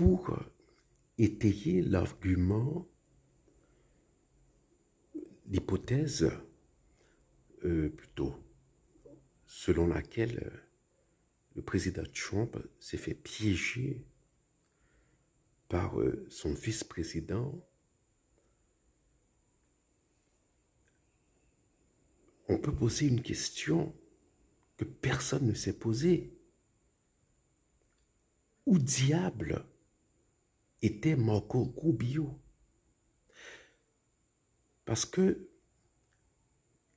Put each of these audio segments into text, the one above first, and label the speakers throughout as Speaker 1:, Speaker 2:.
Speaker 1: pour étayer l'argument, l'hypothèse, plutôt, selon laquelle le président Trump s'est fait piéger par son vice-président. On peut poser une question que personne ne s'est posée. Où diable était Marco Rubio? Parce que,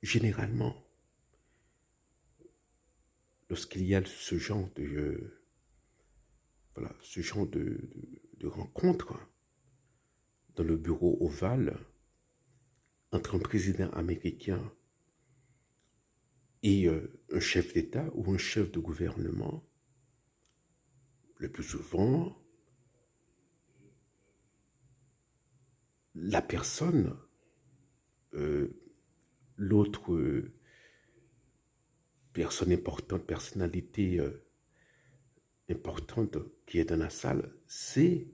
Speaker 1: généralement, lorsqu'il y a ce genre de, de rencontre dans le bureau ovale entre un président américain et un chef d'État ou un chef de gouvernement, le plus souvent, la personne, l'autre personne importante, personnalité importante qui est dans la salle, c'est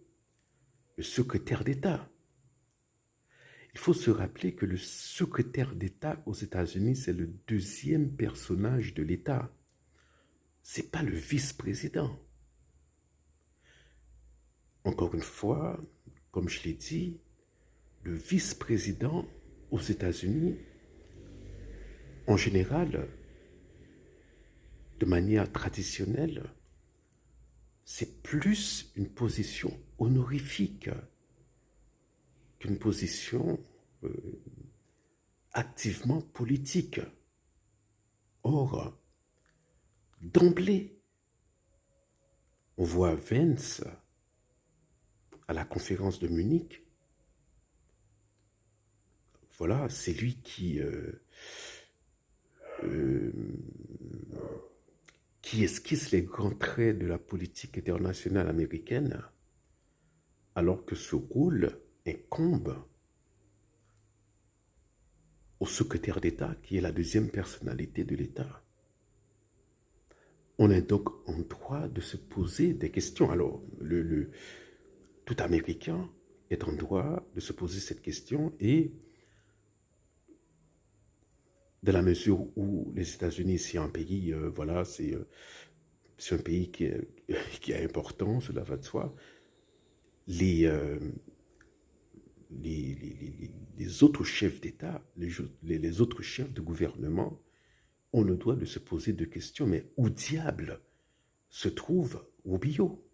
Speaker 1: le secrétaire d'État. Il faut se rappeler que le secrétaire d'État aux États-Unis, c'est le deuxième personnage de l'État. Ce n'est pas le vice-président. Encore une fois, comme je l'ai dit, le vice-président aux États-Unis, en général, de manière traditionnelle, c'est plus une position honorifique qu'une position activement politique. Or, d'emblée, on voit Vance à la conférence de Munich. Voilà, c'est lui qui esquisse les grands traits de la politique internationale américaine, alors que ce rôle incombe au secrétaire d'État, qui est la deuxième personnalité de l'État. On est donc en droit de se poser des questions. Alors, tout Américain est en droit de se poser cette question, et dans la mesure où les États-Unis, c'est un pays, voilà, c'est un pays qui est important, cela va de soi. Les autres chefs d'État, les autres chefs de gouvernement ont le droit de se poser des questions. Mais où diable se trouve Rubio?